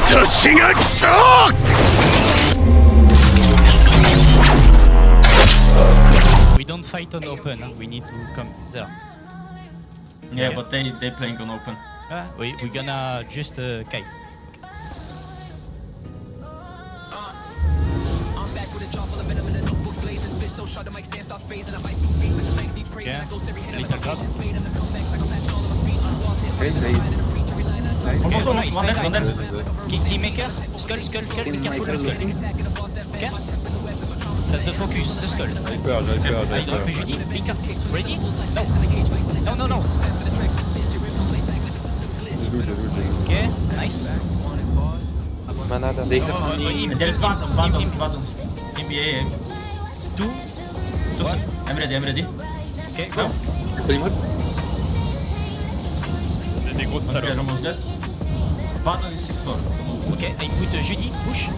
年が来た We don't fight on open, huh? We need to come there. Yeah, but they playing on open. We're gonna just kite. Okay, little drop. Almost, Okay, nice, one nice, dead. nice. Keymaker, skull, be careful the skull. Okay? That's the focus, the skull. I drop a Judy, Pika, ready? No. Okay, nice. Manada. There's bottom. NBA. 2, 1, I'm ready. okay, go. Des grosses salopes. Almost dead. Bottom is 6-4. Okay, I put Judy, push.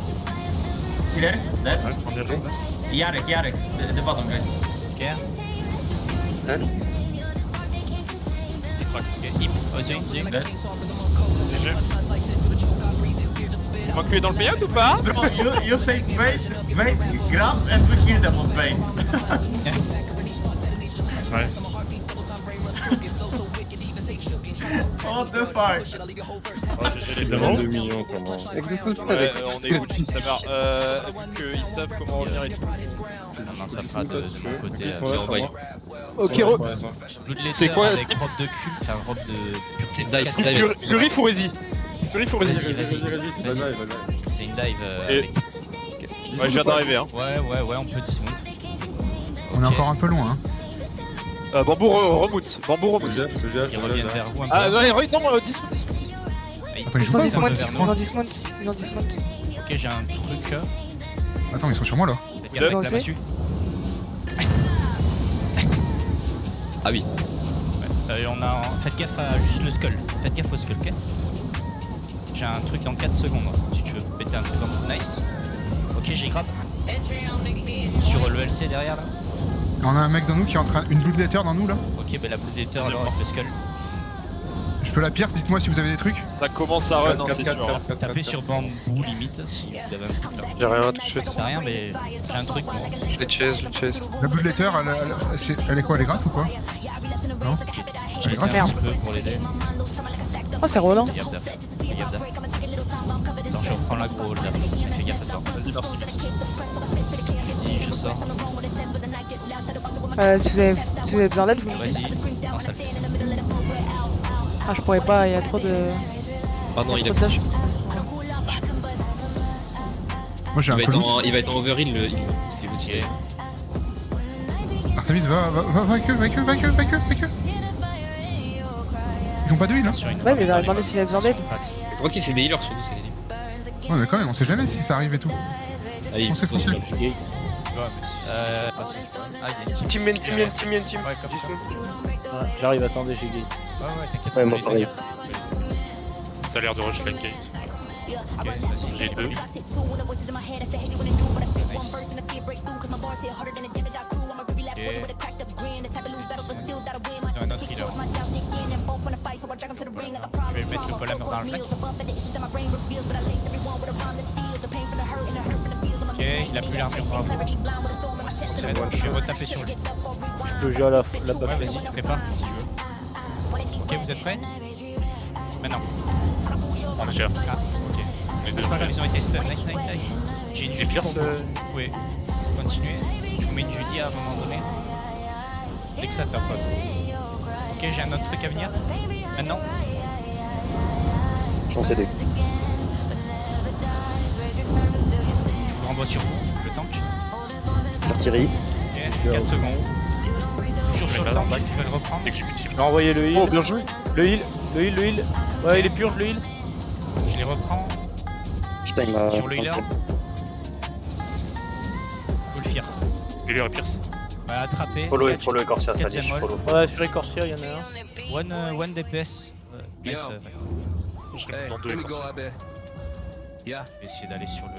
Killer, dead. Ouais, je prends des rondes. Yarek, the bottom guys. Okay, Trax. okay, hip, Zoom. Dead. Léger. Tu m'as cué dans le payout ou pas? Bro, you say wait, grab and we kill them on bait. Ouais. What the fuck? Oh, GG les démons. Ouais, on est Gucci, ça meurt. Vu qu'ils savent comment revenir et tout. On en tapera de mon côté. Ok, C'est quoi, avec robe de cul, enfin robe de... C'est dive. Fury Fourési. Fury Fourési. Vas-y. C'est une dive avec... Ouais, je viens d'arriver hein. Ouais, on peut dismount. On est encore un peu loin, hein. Bambou remoute. Bambou remoute. Ils reviennent vers vous un peu. Ah non, dismount. Attends, ils jouent pas, Ils sont vers nous. Ils ont dismount. Ok, j'ai un truc... Attends, ils sont sur moi là. Faites gaffe avec la massue. Ah oui. On a... Faites gaffe à juste le skull. Faites gaffe au skull, ok? J'ai un truc dans 4 secondes, si tu veux péter un truc dans... Nice. Ok, j'ai grab. Sur le LC derrière là. On a un mec dans nous qui est en train... Une blood letter dans nous là. Ok, bah la blood letter alors avec le skull. Je peux la pierce, dites-moi si vous avez des trucs. Ça commence à run, hein, c'est sûr. Hein. Tapez sur bambou limite si vous avez un truc là. J'ai rien tout de suite. T'as rien mais j'ai un truc moi. Je les chase. La blood letter, elle est quoi? Elle est gratte ou quoi? Non. J'ai essayé un petit peu pour l'aider. Oh, c'est Roland. Fais gaffe d'af. Attends, je reprends l'aggro là. Fais gaffe à toi. Vas-y, merci. Je dis, je sors. Si vous avez besoin d'aide, vous me dites. Vas-y. Non, ça le fait ça. Ah, je pourrais pas, il y a trop de. Pardon, il trop de tâches. Moi j'ai un colis. va être en overheal le. Si vous tirez. Artemis, va avec eux. Ils ont pas de heal hein. Sur une Ouais, mais il va demander s'il a besoin d'aide. Pax. Tranquille, c'est des healers sur nous, c'est des. Ouais mais quand même, on sait jamais si ça arrive et tout. Allez, Foncez. Ouais, mais si. Ah, il y a une team. Team. Ouais, comme ça. J'arrive, attendez, j'ai gate. Ouais, t'inquiète. Ouais, moi les pareil. Ça a l'air de rush la gate. Ok, vas-y, J'ai deux. Nice. Ils ont un autre healer. Je vais mettre le golem dans le mec. Ok, il a plus l'armure, bravo. Je vais retaper sur lui. Je peux jouer à la Ouais, vas-y, prépare si tu veux. Ok, vous êtes prêts? Maintenant. On a déjà. Ah, ok. C'est pas grave, ils ont été stun. Nice. J'ai une Judy pierce, pour vous. Vous pouvez continuer. Je vous mets une Judy à un moment donné. Dès que ça tape. Ok, j'ai un autre truc à venir. Maintenant. J'en sais des. Je vous renvoie sur vous, le tank. Artillerie. Ok, 4 secondes. Toujours sur le tank, je vais le reprendre. Dès que j'ai plus de team. J'ai envoyé le heal. Oh, bien joué. Le heal. Ouais, il est purge le heal. Je les reprends. Putain, il m'a. Sur le healer. Faut le faire. Healer et Pierce. Ouais, attraper. Follow et Corsia, ça dit, Quatrième follow. Ouais, sur les Corsair, il y en a un. One DPS. Nice, Je serai dans deux. Corsia. je vais essayer d'aller sur le...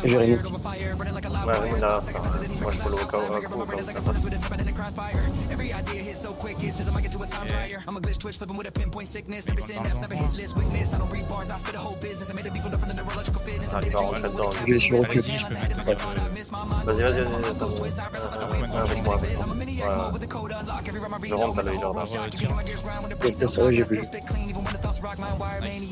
Jérémy. Ouais, Rémi derrière ça. Moi, je peux le coup comme ça passe. Ah, il va rentrer dedans. lui. Je suis recul. Allez-y, je peux mettre Vas-y. Attends. Avec moi. Voilà. Je rentre, t'as le healer là. C'est ça, j'ai vu. Nice.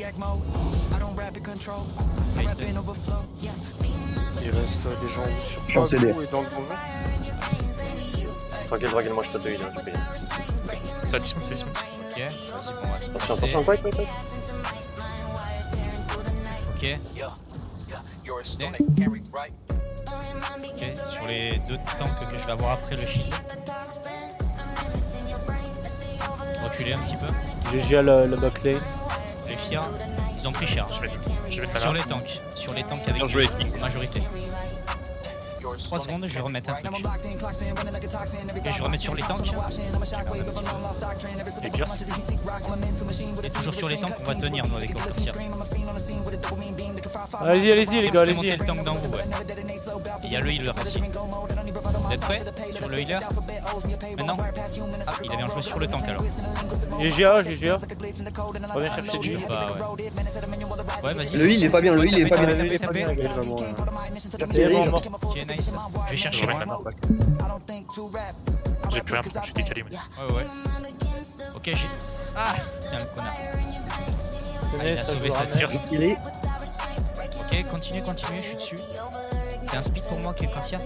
Il reste des gens sur Je suis en pas CD. vous et dans le donjon. Tranquille, moi je te deux healer, je peux y aller. Ok, vas-y, bon, on va se Attention, passer. fight. Ok. Ok, sur les deux tanks que je vais avoir après le shield. Reculer un petit peu. GG à le backlane. Les fiers, ils ont pris cher. Je vais Sur les tanks avec Bien joué, une majorité. 3 secondes, je vais remettre un truc. Ok, je vais remettre sur les tanks. Et toujours sur les tanks, on va tenir nous avec Corsair. Allez-y les gars, Je vais monter allez-y. le tank d'en haut, ouais. Il y a le healer aussi. Vous êtes prêts sur le healer? Maintenant? Ah, il avait un joué sur le tank alors. GGA. Reviens chercher lui. Bah ouais. Ouais, vas-y. Le heal il est pas bien, Tapez, le heal il est pas bien. tapez, Il est pas tapez. bien, gars, vraiment. Il est Thierry, mort. Ok, nice. Je vais chercher moi. J'ai plus rien, je suis décalé. Ouais. Ok, j'ai. Ah! Putain, le connard. Ah, il a sauvé sa tire. Thierry. Ok, continue, je suis dessus. T'as un speed pour moi qui est parti. 4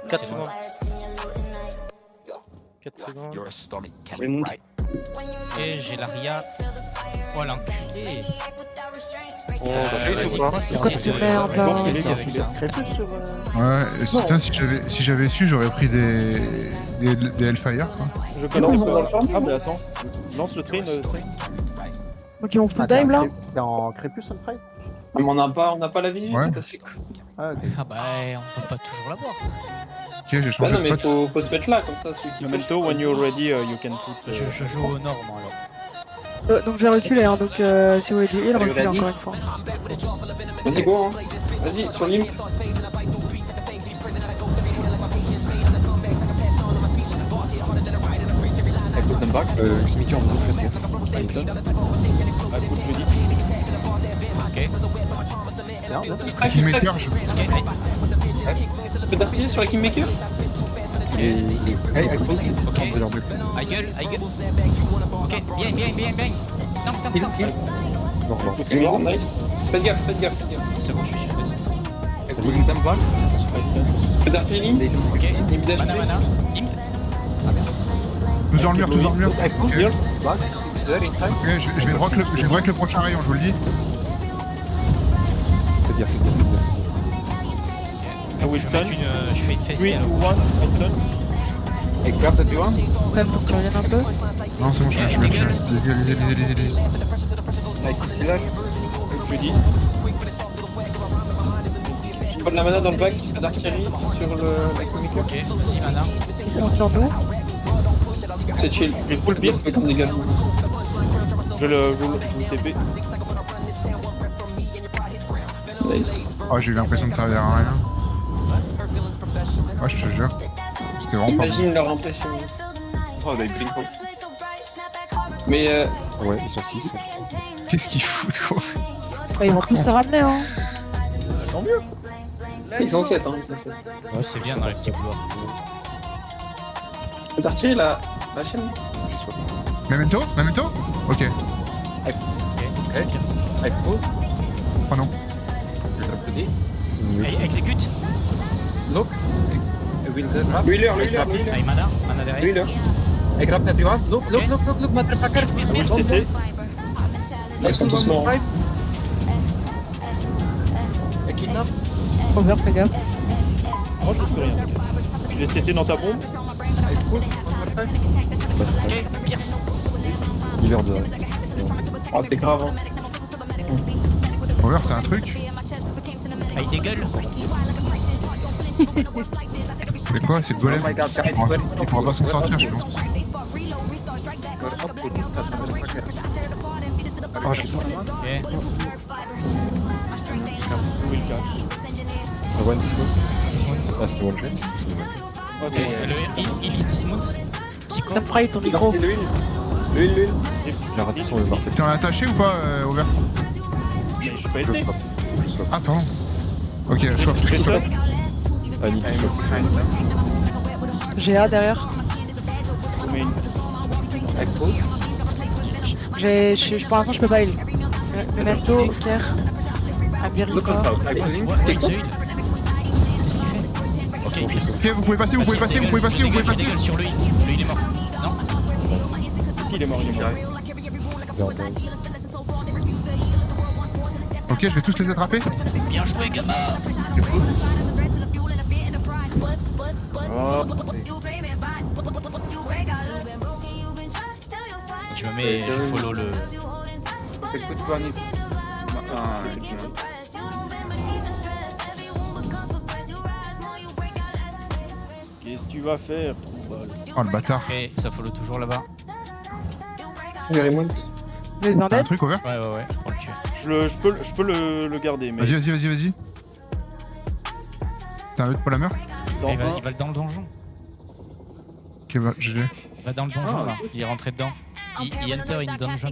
C'est bon. secondes. 4 secondes. J'ai mon Et j'ai l'Aria. Oh l'enculé! Pourquoi tu merde là? Ouais, putain, si j'avais su, j'aurais pris des Hellfire, quoi. Je connais Ah mais attends. Lance le train. Donc ils vont full dive là? T'es en Crépus on trade? Mais on n'a pas la visu, Ouais. c'est casse-pique. Ah ok. Ah bah, on peut pas toujours l'avoir. Ok, j'ai Bah changé non, de mais pote. faut se mettre là, comme ça, celui qui pêche. Memento, when you're ready, you can put. Je joue au nord, moi alors. Donc je vais reculer hein, donc si vous voulez du heal, Are you reculez ready? encore une fois. Vas-y, go, hein. Vas-y, sur l'île. Ok. Stack, Kingmaker, je... Ok, allez. Peu d'artillerie sur la Kingmaker. Ok. I gueule. Ok, bien. Tank. Il est mort, nice. Faites gaffe. C'est bon, je suis vas-y. Peu d'artillerie ligne. Ok, Ligne d'âge. mana. Imp. Tous dans le mur. Ok, je vais droit le prochain rayon, je vous le dis. Ah oui, Je fais une face 3, 2, 1, I stun. Quand même faut que tu reviennes un peu. Non, c'est bon, je vais le tuer. Allez. Je dis. Pas de la mana dans le bac, peu d'artillerie sur la Kingmaker. Ok, vas-y, mana. Ils sont sur nous. C'est chill. Je full Bien pierce. fait comme des gars. Je le TP. Nice. Oh, j'ai eu l'impression de servir à rien. Ouais, je te jure. C'était vraiment pas bon. Imagine leur impression. Oh, il blink off. Mais Qu'est-ce qu'ils foutent, quoi? Ouais, ils vont tous se ramener hein. ils sont 7, hein. Ouais, c'est bien dans les petits couloirs. Peu d'artillerie la chaîne. Memento? Ok. Pierce. Oh non. Allez, exécute. Le healer. Allez, mana Le derrière. healer. Pierce. C'était. Ils sont tous morts. Over, fais gaffe. Moi je peux rien. Je laisse TT dans ta bombe. Ok, Pierce. Ah, c'était grave, hein. Over, t'as un truc? Ah, il dégueule. C'est quoi? C'est le golem? Il pourra pas s'en sortir, je pense. Ok. Will catch. One dismount. Dismount. Ah, c'est bon, le Oh, c'est bon. Il dismount. Psycho. T'as pris ton micro. L'huile. J'ai raté sur le marteau. T'es attaché ou pas, Over? Je suis pas Je LT. frappe. Ah, pardon. Ok, je Je fais ça. Ah, nickel. GA derrière. Je mets une. Pour l'instant, je peux pas heal. Memento, Kerr, Abirika. Ouais, il se heal. Qu'est-ce qu'il fait? Ok, il pisse. Ok, vous pouvez passer, vous pouvez passer, vous pouvez passer, vous pouvez passer. Dégueule sur lui. Lui, il est mort. Non? Si, il est mort, il est mort. Ok, je vais tous les attraper. Bien joué, gamin. Oh, Je me mets, je follow le. Écoute, Barney. qu'est-ce que tu vas faire, Trouble? Oh, le bâtard. Ok, ça follow toujours là-bas. J'ai remonte. Vous avez besoin T'as un d'aide? truc, Over? Ouais, pour le tuer. Je peux le garder, mais. Vas-y. T'as un autre pour la meurtre? Dans Il un- va dans le donjon. Ok, bah, je l'ai. Il va dans le donjon là. Il est rentré dedans. Il enter in dungeon.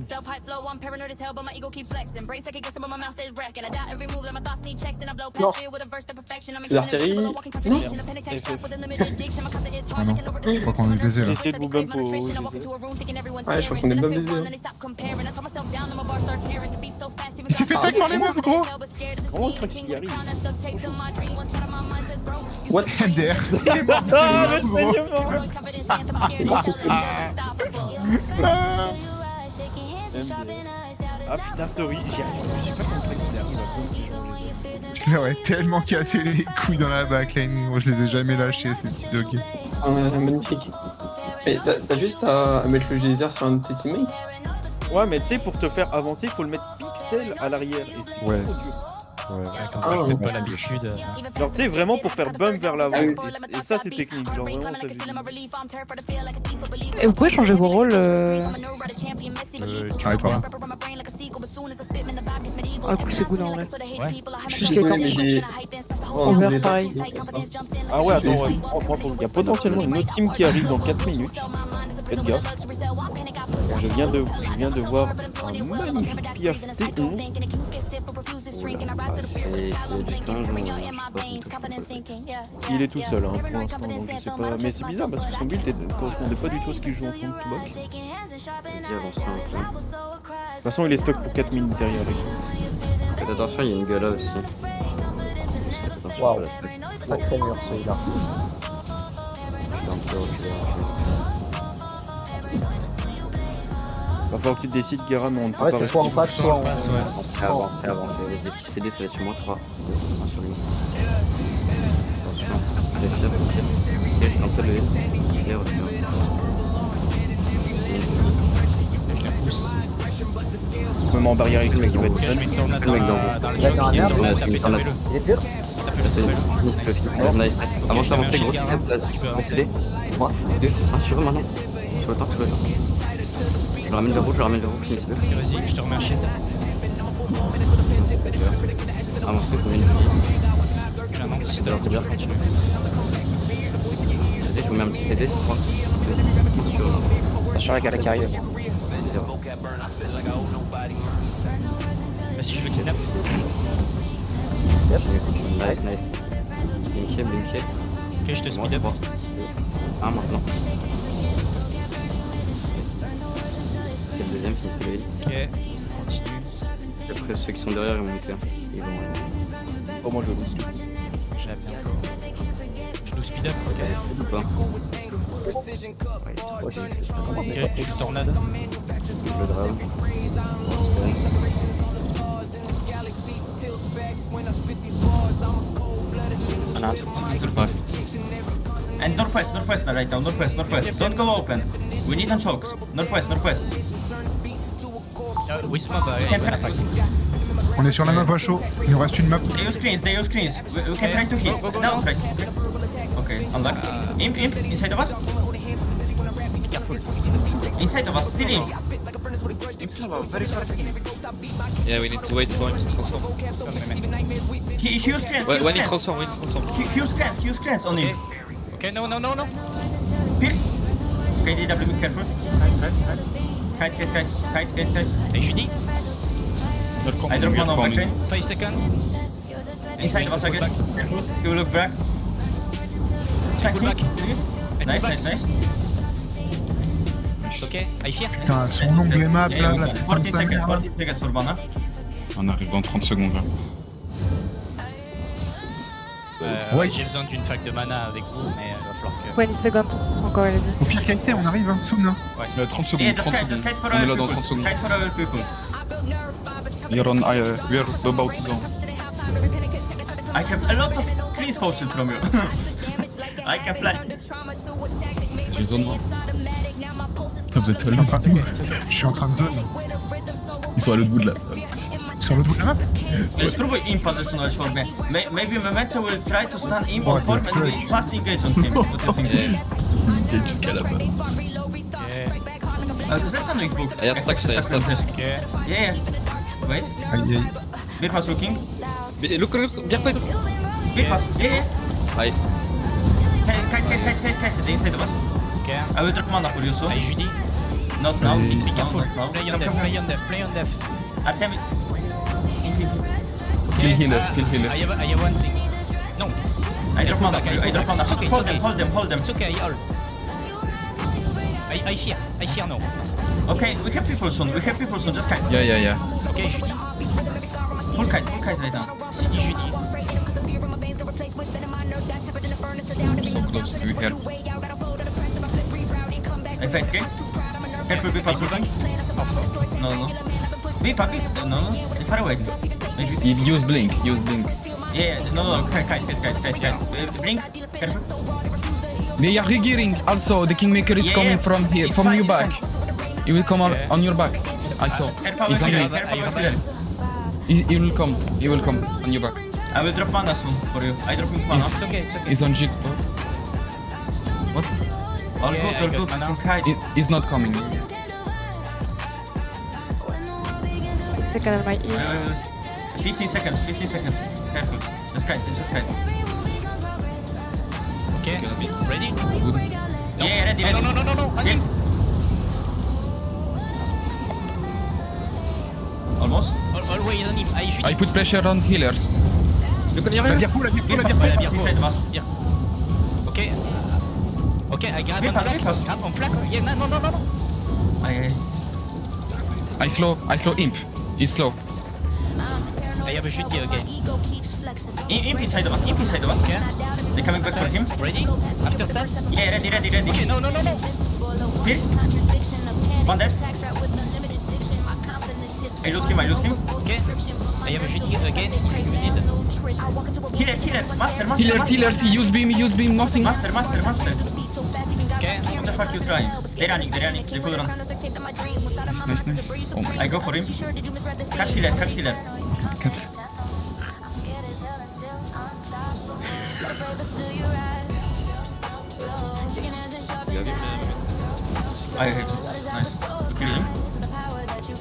L'artillerie. Non. Ah non, je crois qu'on est baisé J'ai là. essayé de vous bump au. Ouais, je crois qu'on est pas baisé. Il s'est fait tag par les meufs, gros. Comment le truc s'y arrive? What? MDR. Il est mort, Ah, mais gros. Ah putain, sorry, j'y arrive. Je sais pas comment le truc s'y arrive à cause du genre, Je leur ai tellement cassé les couilles dans la backline, gros, je les ai jamais lâchés, ces petits dogs. Magnifique. Mais t'as juste à mettre le geyser sur un de tes teammates. Ouais, mais tu sais, pour te faire avancer, faut le mettre pixel à l'arrière. Et c'est Ouais. trop dur. Ouais. Quand Ah, t'as ouais. pas l'habitude. Genre, tu sais, vraiment pour faire bump vers l'avant. Ah oui. Et ça, c'est technique. Genre, vraiment, ça fait. Et vous pouvez changer vos rôles J'arrive pas. Ah, cool, c'est good en vrai. Juste les Désolé, camps. mais j'ai. Oh, Over, j'ai- pareil. Ah ouais, attends, ouais. Il y a potentiellement une autre team qui arrive dans 4 minutes. Faites gaffe. Je viens de voir un magnifique Piaf T11. Il est tout seul hein, pour l'instant, donc je sais pas. Mais c'est bizarre parce que son build ne correspondait pas du tout à ce qu'il joue en front to box. De toute façon, il est stock pour 4 minutes derrière lui. Faites attention, il y a une gueule là aussi. Waouh. Sacré mur celui-là. Va falloir que tu te décides, Guerra, mais on ne peut Ouais, pas c'est soit en rester. face, soit en face, ouais. Avancez, vas-y, petit CD, ça va être sur moi 3. Sur lui. Attention, allez, fier. Un seul levé. Et reviens. Je la pousse. Je me mets en barrière avec lui qui va être Ok, je mets une tornade dans Le mec le dans choc. Ouais, dans un Il y a une arbre. tornade, Une tapez-le. Il est pire? Tapez-le. Nice. Avance, avancez, gros. Tu peux avancer. CD. 3, 2, 1 sur eux maintenant. Sur le temps. Je le ramène vers vous, finissez-le. Ok, vas-y, je te remets un shield. Avancez, combien de vie. J'ai un anti-stop. Continue. Vas-y, je vous mets un petit CD, 3, 2, sur la gala qui arrive. Vas-y, je le kidnappe. Nice. Blinké. Ok, je te speed up. Ah, maintenant. C'est le deuxième, finissez le heal. Ok, ça continue. Après, ceux qui sont derrière, ils vont monter. Ils vont. Oh, moi je boost. J'ai bientôt. Je nous speed up. Ok, Ou pas. ok, je suis tornade. Le drame. And northwest right now, northwest. Don't go open. We need a choke. Northwest. Wisma va attaque. On est sur la map à chaud, il nous reste une map. They use screens. We can try to hit. Now, right. Okay, unlock. Imp, inside of us. Inside of us, still imp. Yeah, we need to wait for him to transform. He use cleanse. When he transform, He use cleanse on him. Okay, no. Pierce. Okay, DW, be careful. Kite. Hey Judy, I drop one on back lane. 5 seconds. Inside was again. Careful. You look back. Pull back. Nice. Ok, I fear. Putain, son onglet map là, la putain de 40 sa mère. seconds for mana. On arrive dans 30 secondes là. Ouais. J'ai besoin d'une fac de mana avec vous, mais il va falloir que... Ouais, une seconde. Encore, allez-y. Au pire qualité, on arrive, hein, soon. Hein. 30 Yeah, secondes, 30 just kite for secondes. On est là our dans 30 people. secondes. Kite for our people. You're on, we are about to go. I have a lot of cleanse potions from you. I can fly. J'ai zone moi. Vous êtes je suis en train de zone. Ils sont à l'autre bout de la. Sur l'autre bout de la map. Spróbuj impositional formie. Maybe Memento will try to stun him on form and we fast engage on him. What do you think? Il est jusqu'à là-bas. Zestanuj dwóch. I have stacks, I have stacks. Yeah. Wait. Aïe aïe. Beer pass looking. Look, bien fait. Beer pass. Yeah. Aye. Kite. The inside of us. Ok. I will drop mana for you, so. Hey Judy, Not now. be careful. Not Play now. on death. Artem. Okay, heal us. I have one thing. No, I drop mana for you. I drop mana. It's okay, Hold them. it's okay, I hold. I fear no. Okay, we have people soon. Just kite. Yeah. Ok, Judy, Full kite right now. CD Judy. So close to here. I face gate. Careful, be pass looking. No. Be pappy. No. Far away. Maybe. Use blink. Yeah. No. Kite. Blink. Careful. They are regearing. Also, the Kingmaker is coming from here, from your back. He will come on your back. I saw. He's on me. He will come on your back. I will drop mana soon for you. I drop mana. It's okay. He's on Jit. What? All Yeah, I good. got mana. Kite. He's not coming. C'est quand même my E. 15 seconds. Careful. Just kite. Ok, ready? Yeah, ready. No. Yes. Almost. Always on him. I Judy. I put pressure on healers. Look on your La bière poule. Ouais, la inside of us. Ok, I grab Be on pass, flank. be pass. Grab on flank. Yeah, no. I slow imp. He's slow. I have a Judy again. Imp inside of us. Okay. They're coming back for him. Ready? After that? Yeah, ready. Okay, no. Pierce. One dead. I loot him. Okay. I have a Judy again if you need. Killer. Master. Healers. Use beam. Nothing. Master. Okay. What the fuck you trying? They're running. They full run. Nice. Oh my I go for him. Catch killer. god. I have. Nice. Kill him.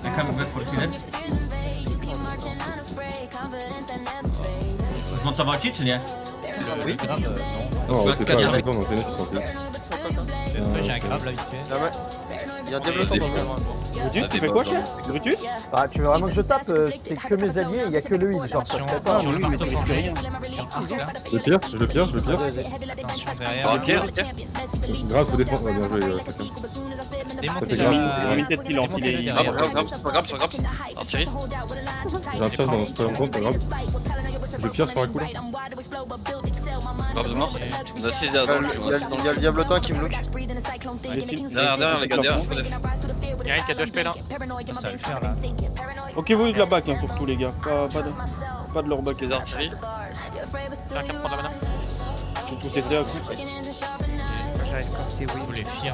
I'm coming back for killer. Zmontował ci, czy nie? Non, c'est pas Quatre, grave, on fait 9 sans plus. J'ai un grab là vite fait. Il y a un diabloton dans le même. Brutus, tu fais quoi, chef Brutus? Ah, tu veux vraiment que je tape? C'est que mes alliés, il y a que le heal, genre ça serait pas. Sur le oui, marteau mais forgé. rien. Je pire. Attention derrière. Ok. Grave, faut défendre, bien joué chacun. Démontez J'ai mis tête qu'il lance, il est... Grave. Alors Thierry. J'ai un pierre dans ce temps, pas grave. Je pierre sur un coup là. Grave de mort. On a 6 derrière. Il y a le diablotin qui me look. Derrière les gars, derrière. Il y a un qui a 2 HP là. Ça va le faire là. Ok, vous de la back, hein, surtout les gars. Pas de leur back. Les armes Thierry. Quelqu'un prend la mana. Surtout ces deux à coup. Vous les fiers.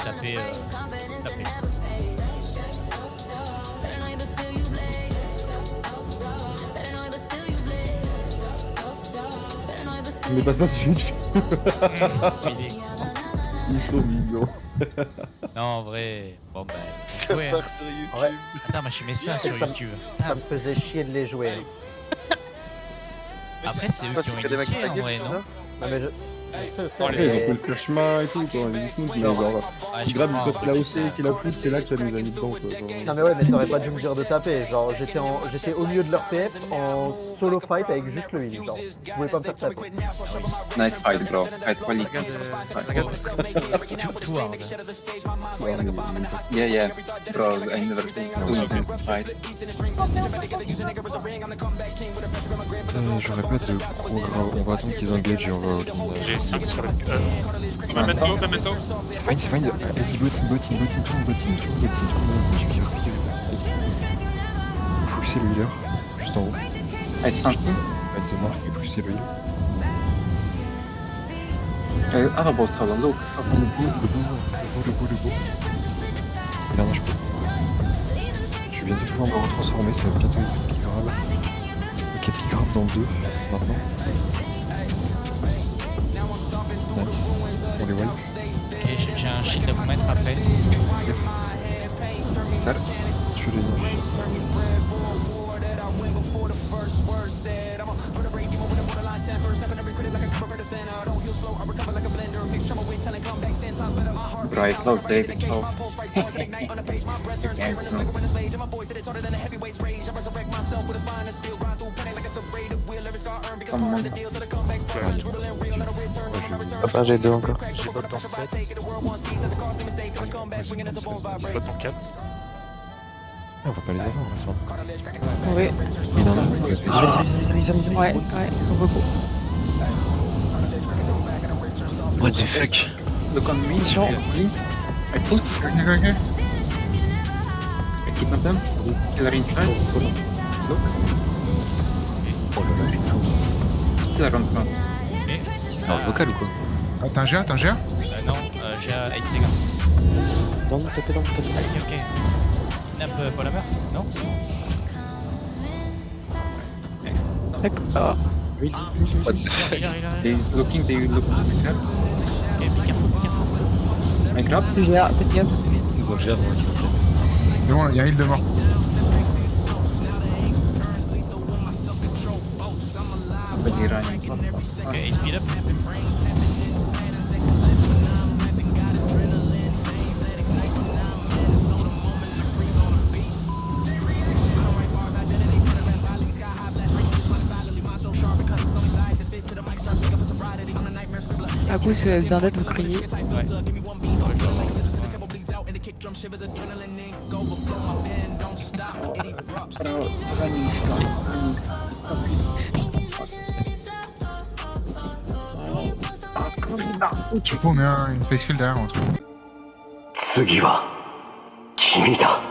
Tapez. Mais pas ça, c'est une fille. Il est. Ils sont mignons. Non, en vrai. Bon, bah. Ouais. Ouais, Attends, moi je mets ça sur Ça me- YouTube. ça me faisait chier de les jouer. Après, c'est eux qui ont initié en vrai, non? Non, mais je sais, Après, ils ont fait le pire chemin et tout, quoi. Les smooths, mais genre, il grave, quand il a haussé, qu'il a poussé, c'est là que ça nous a mis dedans, quoi. Genre. Non mais ouais, mais t'aurais pas dû me dire de taper. Genre, j'étais au milieu de leur PF en solo fight avec juste le heal. Genre, vous pouvez pas me faire taper. Nice fight, bro. Fight quality. Too hard. Yeah. Bro, I never do fight. J'aurais pas de gros grave. On va attendre qu'ils engagent et on va. J'ai 5 sur le. Memento. C'est fine. Vas-y, bottine, tout le monde bottine. Pousser le healer, juste en haut. Fight something. Avec de marque et pousser le healer. Arabo talon, look. Le beau. Il a un HP. Je viens de pouvoir me retransformer, ça va bientôt être pigrave. Ok, pigrave dans 2, maintenant. Nice. On les wipe. Ok, j'ai un shield à vous mettre après. Je fais les noms. Right, low, David, low. Papa, j'ai 2 encore. J'ai bot dans 7. J'ai bot dans 4. On va pas les avoir, ça. Oui. Il en a. Vas-y. Ouais, ils sont beaucoup. What the fuck? Look on me. Mission. I push. Ok. I kidnap them. Killer inside. Look. Oh là là, j'ai tout. Killer on front. Ok. C'est un vocal ou quoi? Ah, t'as un GA, Non, j'ai 8 secondes. Tapez. Ok. Snap Polymer? Non? D'accord. What the fuck? Il a. They looking. Ok, be careful. I grab. J'ai un petit gap. Ils ont déjà devant C'est bon, il y a un heal de mort. But he running. Ok, il speed up. À coup, si vous avez besoin d'aide, vous criez. Ouais. Du coup, on met une face kill derrière, on trouve. 次は君だ。